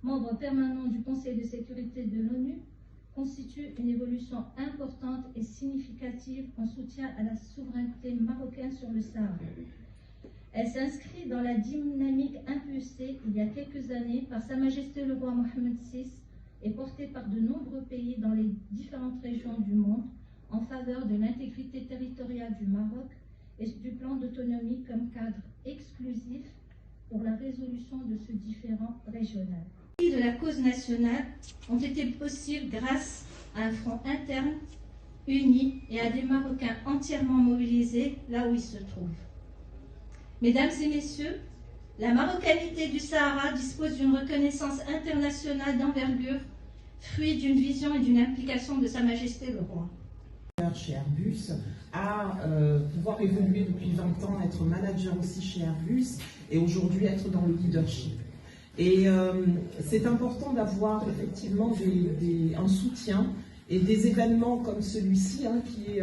membre permanent du Conseil de sécurité de l'ONU, constitue une évolution importante et significative en soutien à la souveraineté marocaine sur le Sahara. Elle s'inscrit dans la dynamique impulsée il y a quelques années par Sa Majesté le roi Mohammed VI et portée par de nombreux pays dans les différentes régions du monde en faveur de l'intégrité territoriale du Maroc et du plan d'autonomie comme cadre exclusif pour la résolution de ce différend régional. Les de la cause nationale ont été possibles grâce à un front interne uni et à des Marocains entièrement mobilisés là où ils se trouvent. Mesdames et messieurs, la marocanité du Sahara dispose d'une reconnaissance internationale d'envergure, fruit d'une vision et d'une implication de Sa Majesté le Roi. Chez Airbus, à pouvoir évoluer depuis 20 ans, être manager aussi chez Airbus et aujourd'hui être dans le leadership. Et c'est important d'avoir effectivement un soutien et des événements comme celui-ci, qui est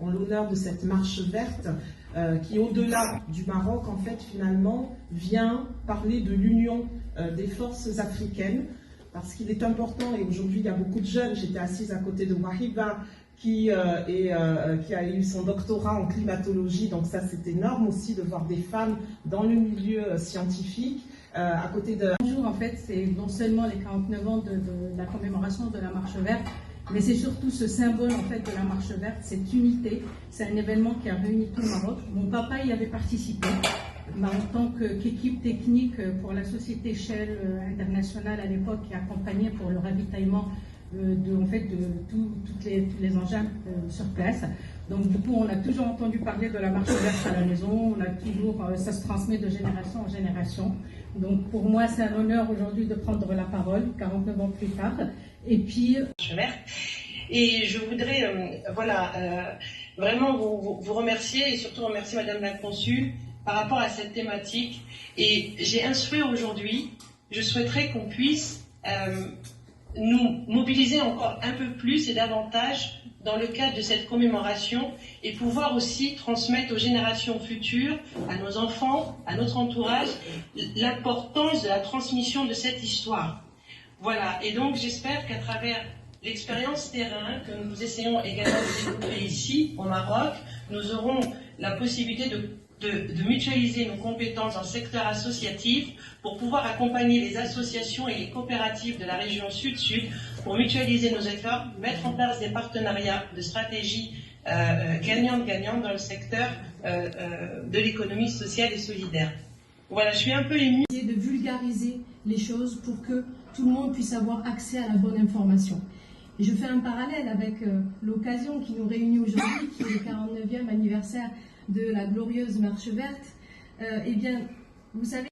en l'honneur de cette marche verte, qui au-delà du Maroc, en fait, finalement, vient parler de l'union des forces africaines, parce qu'il est important, et aujourd'hui il y a beaucoup de jeunes, j'étais assise à côté de Wahiba, qui a eu son doctorat en climatologie, donc ça c'est énorme aussi de voir des femmes dans le milieu scientifique, à côté de... Bonjour, en fait, c'est non seulement les 49 ans de la commémoration de la Marche verte, mais c'est surtout ce symbole en fait de la Marche verte, cette unité. C'est un événement qui a réuni tout le Maroc. Mon papa y avait participé en tant qu'équipe technique pour la société Shell internationale à l'époque, qui accompagnait pour le ravitaillement de tous les engins sur place. Donc du coup, on a toujours entendu parler de la Marche verte à la maison, ça se transmet de génération en génération. Donc pour moi, c'est un honneur aujourd'hui de prendre la parole, 49 ans plus tard. Et puis... Et je voudrais vraiment vous remercier et surtout remercier Madame la Consul par rapport à cette thématique. Et j'ai un souhait aujourd'hui, je souhaiterais qu'on puisse nous mobiliser encore un peu plus et davantage dans le cadre de cette commémoration et pouvoir aussi transmettre aux générations futures, à nos enfants, à notre entourage, l'importance de la transmission de cette histoire. Voilà, et donc j'espère qu'à travers l'expérience terrain que nous essayons également de développer ici, au Maroc, nous aurons la possibilité de mutualiser nos compétences dans le secteur associatif pour pouvoir accompagner les associations et les coopératives de la région Sud-Sud pour mutualiser nos efforts, mettre en place des partenariats de stratégies gagnantes-gagnantes dans le secteur de l'économie sociale et solidaire. Voilà, je suis un peu émue. De vulgariser les choses pour que tout le monde puisse avoir accès à la bonne information. Et je fais un parallèle avec l'occasion qui nous réunit aujourd'hui, qui est le 49e anniversaire de la glorieuse Marche verte. Eh bien, vous savez,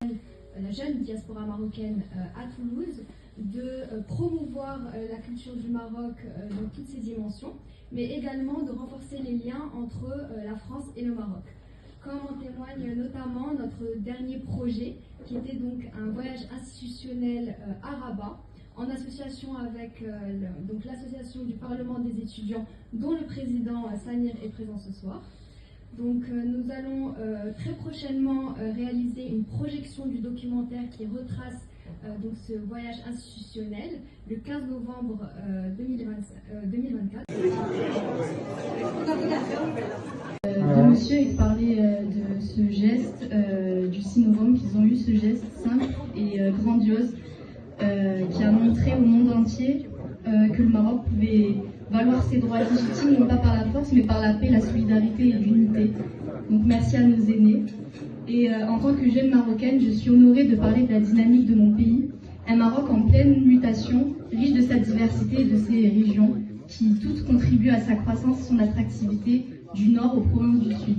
la jeune diaspora marocaine à Toulouse, de promouvoir la culture du Maroc dans toutes ses dimensions, mais également de renforcer les liens entre la France et le Maroc. Comme en témoigne notamment notre dernier projet, qui était donc un voyage institutionnel à Rabat, en association avec l'association du Parlement des étudiants, dont le président Samir est présent ce soir. Donc nous allons très prochainement réaliser une projection du documentaire qui retrace ce voyage institutionnel le 15 novembre 2024. De monsieur et de parler de ce geste du 6 novembre, qu'ils ont eu ce geste simple et grandiose qui a montré au monde entier que le Maroc pouvait valoir ses droits légitimes, non pas par la force, mais par la paix, la solidarité et l'unité. Donc merci à nos aînés. Et en tant que jeune marocaine, je suis honorée de parler de la dynamique de mon pays, un Maroc en pleine mutation, riche de sa diversité et de ses régions, qui toutes contribuent à sa croissance et son attractivité du nord aux provinces du sud.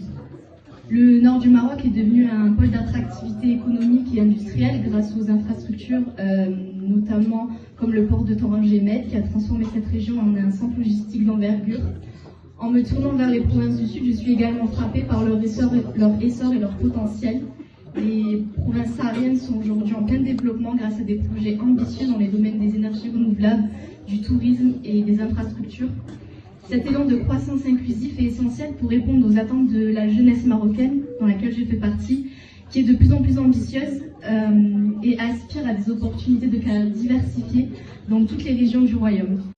Le nord du Maroc est devenu un pôle d'attractivité économique et industrielle grâce aux infrastructures, notamment comme le port de Tanger-Med, qui a transformé cette région en un centre logistique d'envergure. En me tournant vers les provinces du sud, je suis également frappée par leur essor et leur potentiel. Les provinces sahariennes sont aujourd'hui en plein développement grâce à des projets ambitieux dans les domaines des énergies renouvelables, du tourisme et des infrastructures. Cet élan de croissance inclusif est essentiel pour répondre aux attentes de la jeunesse marocaine, dans laquelle je fais partie, qui est de plus en plus ambitieuse et aspire à à des opportunités de carrière diversifiées dans toutes les régions du royaume.